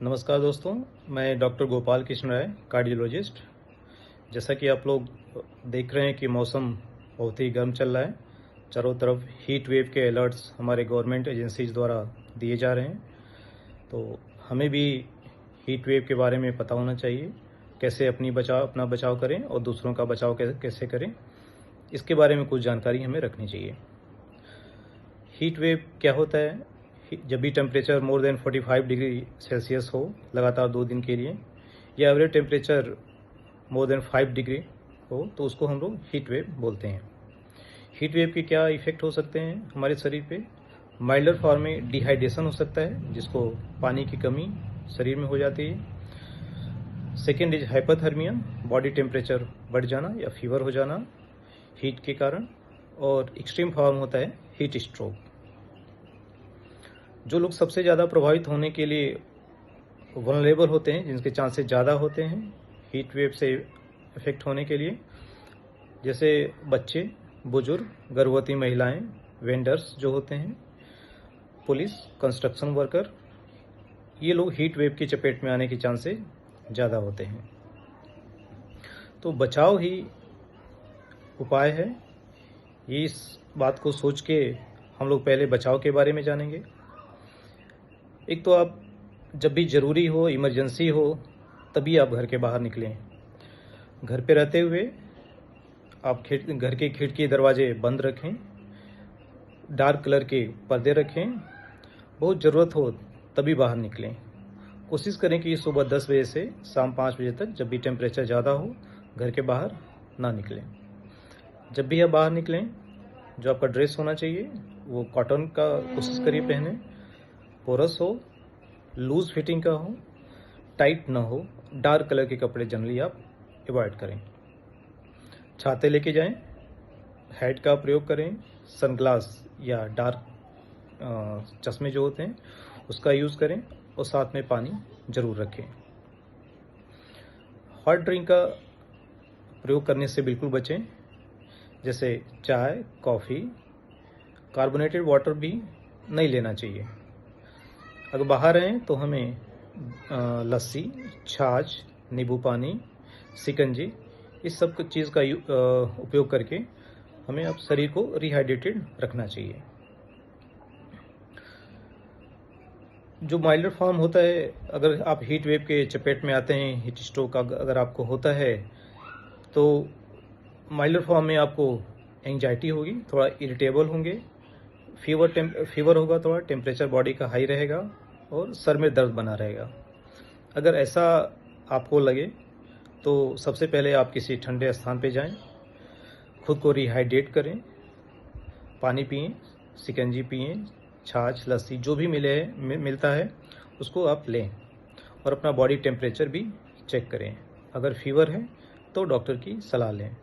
नमस्कार दोस्तों, मैं डॉक्टर गोपाल कृष्ण राय, कार्डियोलॉजिस्ट। जैसा कि आप लोग देख रहे हैं कि मौसम बहुत ही गर्म चल रहा है। चारों तरफ हीट वेव के अलर्ट्स हमारे गवर्नमेंट एजेंसीज द्वारा दिए जा रहे हैं। तो हमें भी हीट वेव के बारे में पता होना चाहिए, कैसे अपना बचाव करें और दूसरों का बचाव कैसे करें, इसके बारे में कुछ जानकारी हमें रखनी चाहिए। हीट वेव क्या होता है? जब भी temperature more than 45 degree Celsius हो लगातार 2 दिन के लिए, या average temperature more than 5 degree हो, तो उसको हम लोग हीट वेव बोलते हैं। हीट वेव के क्या इफ़ेक्ट हो सकते हैं हमारे शरीर पे? माइल्डर फॉर्म में डिहाइड्रेशन हो सकता है, जिसको पानी की कमी शरीर में हो जाती है। Second is hypothermia, body temperature बढ़ जाना या फीवर हो जाना हीट के कारण। और एक्सट्रीम फॉर्म होता है हीट स्ट्रोक। जो लोग सबसे ज़्यादा प्रभावित होने के लिए वल्नरेबल होते हैं, जिनके चांसेस ज़्यादा होते हैं हीट वेव से इफेक्ट होने के लिए, जैसे बच्चे, बुजुर्ग, गर्भवती महिलाएं, वेंडर्स जो होते हैं, पुलिस, कंस्ट्रक्शन वर्कर, ये लोग हीट वेव की चपेट में आने के चांसेस ज़्यादा होते हैं। तो बचाव ही उपाय है। ये इस बात को सोच के हम लोग पहले बचाव के बारे में जानेंगे। एक तो आप जब भी ज़रूरी हो, इमरजेंसी हो, तभी आप घर के बाहर निकलें। घर पे रहते हुए आप घर के खिड़की दरवाजे बंद रखें, डार्क कलर के पर्दे रखें, बहुत ज़रूरत हो तभी बाहर निकलें। कोशिश करें कि सुबह 10 बजे से शाम 5 बजे तक, जब भी टेम्परेचर ज़्यादा हो, घर के बाहर ना निकलें। जब भी आप बाहर निकलें, जो आपका ड्रेस होना चाहिए वो कॉटन का कोशिश करिए पहने, पोरस हो, लूज फिटिंग का हो, टाइट ना हो। डार्क कलर के कपड़े जनरली आप अवॉइड करें। छाते लेके जाएं, हैट का प्रयोग करें, सनग्लास या डार्क चश्मे जो होते हैं उसका यूज़ करें, और साथ में पानी ज़रूर रखें। हॉट ड्रिंक का प्रयोग करने से बिल्कुल बचें, जैसे चाय, कॉफ़ी। कार्बोनेटेड वाटर भी नहीं लेना चाहिए। अगर बाहर हैं तो हमें लस्सी, छाछ, नींबू पानी, शिकंजी, इस सब चीज़ का उपयोग करके हमें अब शरीर को रिहाइड्रेटेड रखना चाहिए। जो माइल्डर फॉर्म होता है, अगर आप हीट वेव के चपेट में आते हैं, हीट स्ट्रोक अगर आपको होता है, तो माइल्डर फॉर्म में आपको एंजाइटी होगी, थोड़ा इरिटेबल होंगे, फीवर होगा, थोड़ा टेम्परेचर बॉडी का हाई रहेगा और सर में दर्द बना रहेगा। अगर ऐसा आपको लगे तो सबसे पहले आप किसी ठंडे स्थान पे जाएं, खुद को रिहाइड्रेट करें, पानी पिएं, शिकंजी पिएं, छाछ, लस्सी जो भी मिलता है उसको आप लें, और अपना बॉडी टेम्परेचर भी चेक करें। अगर फीवर है तो डॉक्टर की सलाह लें।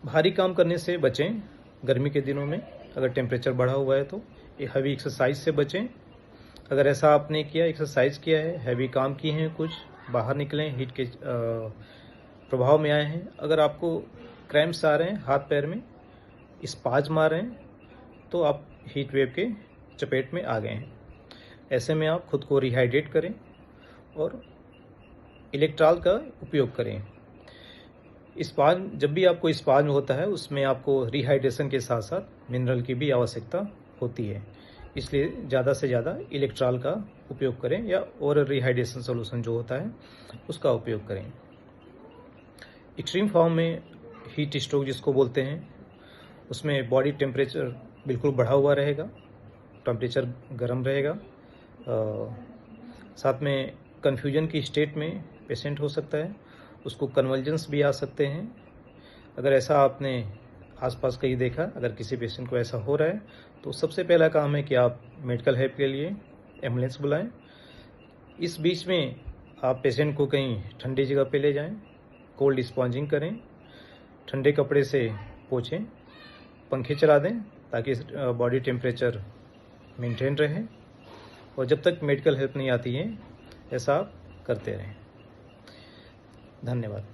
भारी काम करने से बचें गर्मी के दिनों में। अगर टेम्परेचर बढ़ा हुआ है तो ये हैवी एक्सरसाइज से बचें। अगर ऐसा आपने किया, एक्सरसाइज किया है, हैवी काम किए हैं, कुछ बाहर निकलें, हीट के प्रभाव में आए हैं, अगर आपको क्रैम्प्स आ रहे हैं हाथ पैर में, स्पाज्म आ रहे हैं, तो आप हीट वेव के चपेट में आ गए हैं। ऐसे में आप खुद को रिहाइड्रेट करें और इलेक्ट्रॉल का उपयोग करें। जब भी आपको स्पाज्म होता है, उसमें आपको रिहाइड्रेशन के साथ साथ मिनरल की भी आवश्यकता होती है, इसलिए ज़्यादा से ज़्यादा इलेक्ट्रॉल का उपयोग करें, या ओरल रिहाइड्रेशन सोल्यूशन जो होता है उसका उपयोग करें। एक्सट्रीम फॉर्म में हीट स्ट्रोक जिसको बोलते हैं, उसमें बॉडी टेम्परेचर बिल्कुल बढ़ा हुआ रहेगा, टेम्परेचर गर्म रहेगा, साथ में कन्फ्यूजन की स्टेट में पेशेंट हो सकता है, उसको कन्वल्जन्स भी आ सकते हैं। अगर ऐसा आपने आसपास कहीं देखा, अगर किसी पेशेंट को ऐसा हो रहा है, तो सबसे पहला काम है कि आप मेडिकल हेल्प के लिए एम्बुलेंस बुलाएं। इस बीच में आप पेशेंट को कहीं ठंडी जगह पे ले जाएं, कोल्ड स्पॉन्जिंग करें, ठंडे कपड़े से पोंछें, पंखे चला दें ताकि बॉडी टेम्परेचर मेंटेन रहे, और जब तक मेडिकल हेल्प नहीं आती है ऐसा आप करते रहें। धन्यवाद।